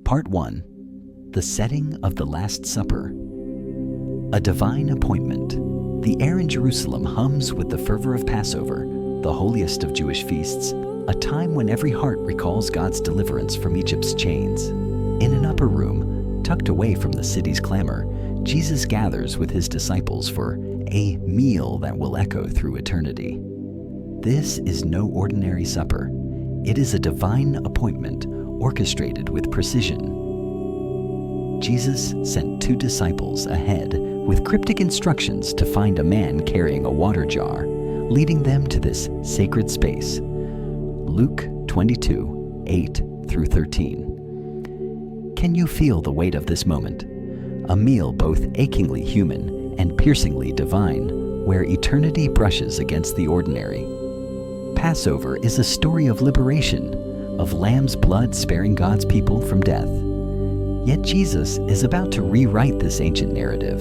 Part 1. The Setting of the Last Supper. A divine appointment. The air in Jerusalem hums with the fervor of Passover, the holiest of Jewish feasts, a time when every heart recalls God's deliverance from Egypt's chains. In an upper room, tucked away from the city's clamor, Jesus gathers with his disciples for a meal that will echo through eternity. This is no ordinary supper. It is a divine appointment orchestrated with precision. Jesus sent 2 disciples ahead with cryptic instructions to find a man carrying a water jar, leading them to this sacred space. Luke 22, 8 through 13. Can you feel the weight of this moment? A meal both achingly human and piercingly divine, where eternity brushes against the ordinary. Passover is a story of liberation, of lamb's blood sparing God's people from death. Yet Jesus is about to rewrite this ancient narrative.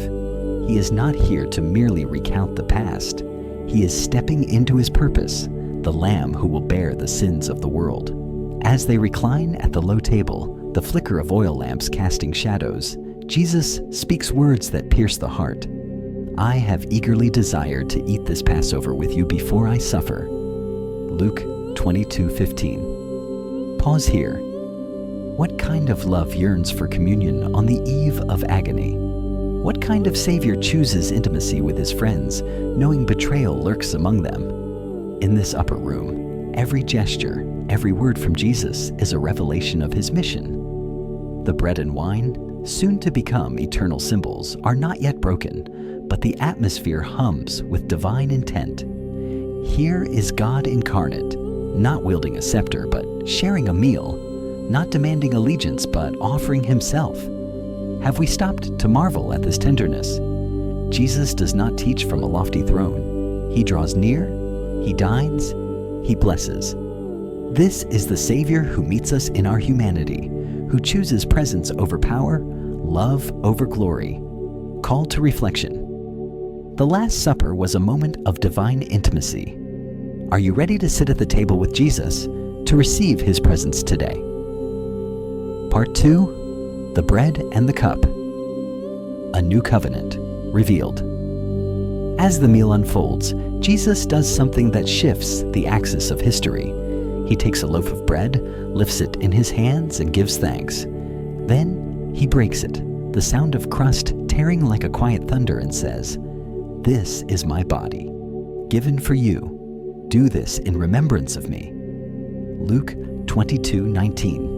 He is not here to merely recount the past. He is stepping into his purpose, the Lamb who will bear the sins of the world. As they recline at the low table, the flicker of oil lamps casting shadows, Jesus speaks words that pierce the heart. I have eagerly desired to eat this Passover with you before I suffer. Luke 22:15. Pause here. What kind of love yearns for communion on the eve of agony? What kind of Savior chooses intimacy with his friends, knowing betrayal lurks among them? In this upper room, every gesture, every word from Jesus is a revelation of his mission. The bread and wine, soon to become eternal symbols, are not yet broken, but the atmosphere hums with divine intent. Here is God incarnate, not wielding a scepter, but sharing a meal, not demanding allegiance, but offering himself. Have we stopped to marvel at this tenderness? Jesus does not teach from a lofty throne. He draws near, he dines, he blesses. This is the Savior who meets us in our humanity, who chooses presence over power, love over glory. Call to reflection. The Last Supper was a moment of divine intimacy. Are you ready to sit at the table with Jesus, to receive his presence today? Part 2. The Bread and the Cup. A New Covenant Revealed. As the meal unfolds, Jesus does something that shifts the axis of history. He takes a loaf of bread, lifts it in his hands, and gives thanks. Then he breaks it, the sound of crust tearing like a quiet thunder, and says, "This is my body, given for you. Do this in remembrance of me." Luke 22:19.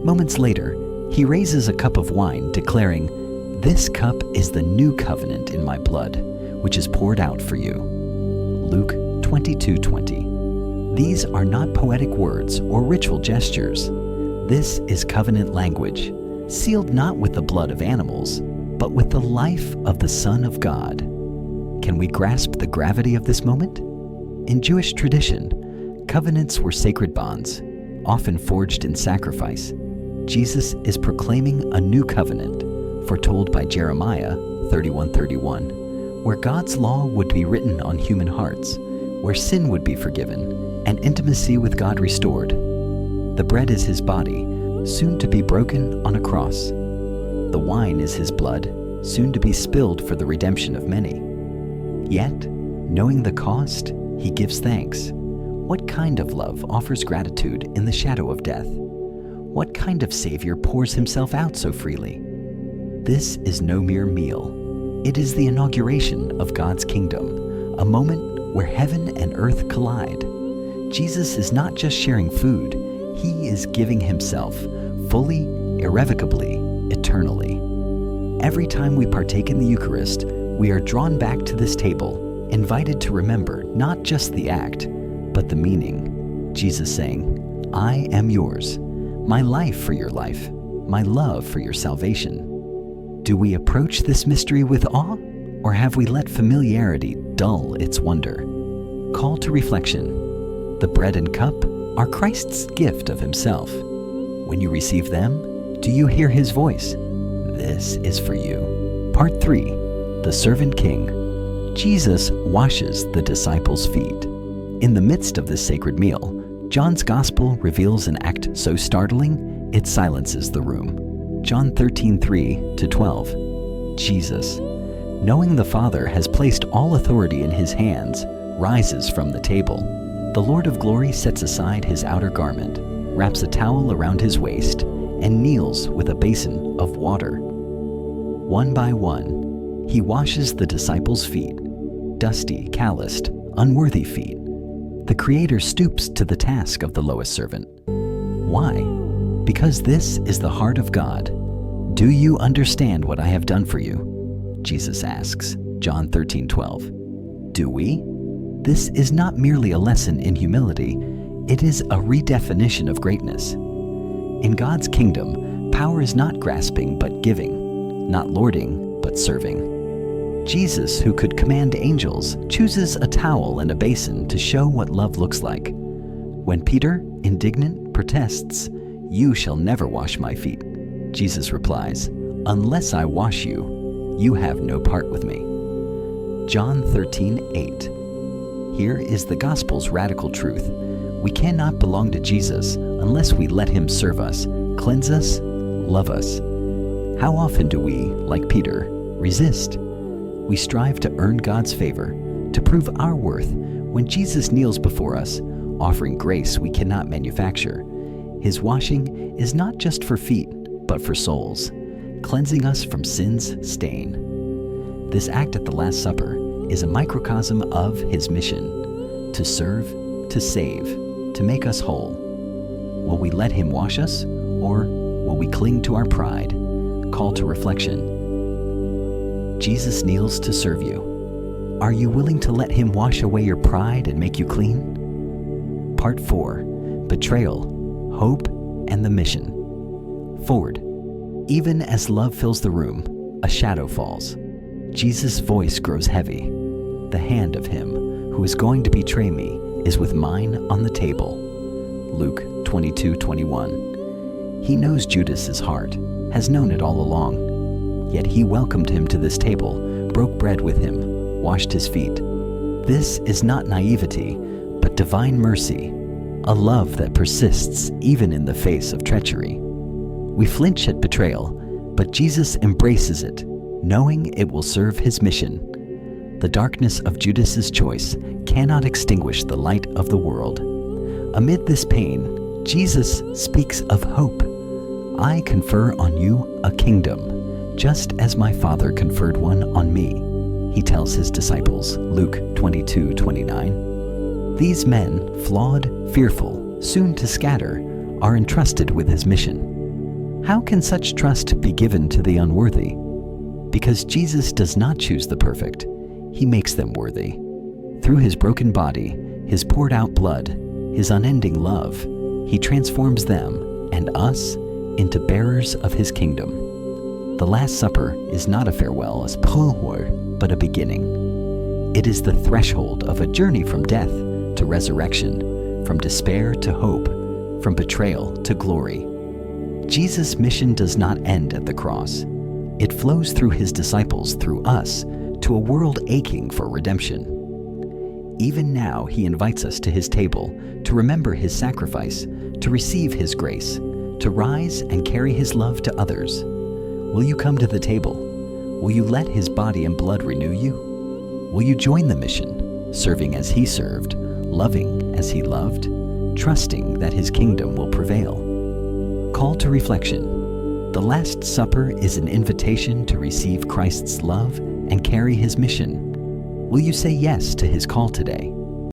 Moments later, he raises a cup of wine, declaring, "This cup is the new covenant in my blood, which is poured out for you." Luke 22:20. These are not poetic words or ritual gestures. This is covenant language, sealed not with the blood of animals, but with the life of the Son of God. Can we grasp the gravity of this moment? In Jewish tradition, covenants were sacred bonds, often forged in sacrifice. Jesus is proclaiming a new covenant, foretold by Jeremiah 31:31, where God's law would be written on human hearts, where sin would be forgiven, and intimacy with God restored. The bread is his body, soon to be broken on a cross. The wine is his blood, soon to be spilled for the redemption of many. Yet, knowing the cost, he gives thanks. What kind of love offers gratitude in the shadow of death? What kind of Savior pours himself out so freely? This is no mere meal. It is the inauguration of God's kingdom, a moment where heaven and earth collide. Jesus is not just sharing food, he is giving himself, fully, irrevocably, eternally. Every time we partake in the Eucharist, we are drawn back to this table, invited to remember not just the act, but the meaning. Jesus saying, "I am yours, my life for your life, my love for your salvation." Do we approach this mystery with awe, or have we let familiarity dull its wonder? Call to reflection. The bread and cup are Christ's gift of himself. When you receive them, do you hear his voice? This is for you. Part 3. The Servant King. Jesus washes the disciples' feet. In the midst of this sacred meal, John's Gospel reveals an act so startling, it silences the room. John 13:3-12. Jesus, knowing the Father has placed all authority in his hands, rises from the table. The Lord of glory sets aside his outer garment, wraps a towel around his waist, and kneels with a basin of water. One by one, he washes the disciples' feet, dusty, calloused, unworthy feet. The Creator stoops to the task of the lowest servant. Why? Because this is the heart of God. Do you understand what I have done for you? Jesus asks, John 13:12. Do we? This is not merely a lesson in humility, it is a redefinition of greatness. In God's kingdom, power is not grasping but giving, not lording but serving. Jesus, who could command angels, chooses a towel and a basin to show what love looks like. When Peter, indignant, protests, "You shall never wash my feet," Jesus replies, "Unless I wash you, you have no part with me." John 13:8. Here is the gospel's radical truth. We cannot belong to Jesus unless we let him serve us, cleanse us, love us. How often do we, like Peter, resist? We strive to earn God's favor, to prove our worth, when Jesus kneels before us, offering grace we cannot manufacture. His washing is not just for feet, but for souls, cleansing us from sin's stain. This act at the Last Supper is a microcosm of his mission: to serve, to save, to make us whole. Will we let him wash us, or will we cling to our pride? Call to reflection. Jesus kneels to serve you. Are you willing to let him wash away your pride and make you clean? Part 4. Betrayal, Hope, and the Mission. Forward. Even as love fills the room, a shadow falls. Jesus' voice grows heavy. The hand of him who is going to betray me is with mine on the table. Luke 22:21. He knows Judas's heart, has known it all along. Yet he welcomed him to this table, broke bread with him, washed his feet. This is not naivety, but divine mercy, a love that persists even in the face of treachery. We flinch at betrayal, but Jesus embraces it, knowing it will serve his mission. The darkness of Judas's choice cannot extinguish the light of the world. Amid this pain, Jesus speaks of hope. I confer on you a kingdom, just as my Father conferred one on me, he tells his disciples, Luke 22:29. These men, flawed, fearful, soon to scatter, are entrusted with his mission. How can such trust be given to the unworthy? Because Jesus does not choose the perfect, he makes them worthy. Through his broken body, his poured out blood, his unending love, he transforms them and us into bearers of his kingdom. The Last Supper is not a farewell as but a beginning. It is the threshold of a journey from death to resurrection, from despair to hope, from betrayal to glory. Jesus' mission does not end at the cross. It flows through his disciples, through us, to a world aching for redemption. Even now, he invites us to his table to remember his sacrifice, to receive his grace, to rise and carry his love to others. Will you come to the table? Will you let his body and blood renew you? Will you join the mission, serving as he served, loving as he loved, trusting that his kingdom will prevail? Call to reflection. The Last Supper is an invitation to receive Christ's love and carry his mission. Will you say yes to his call today?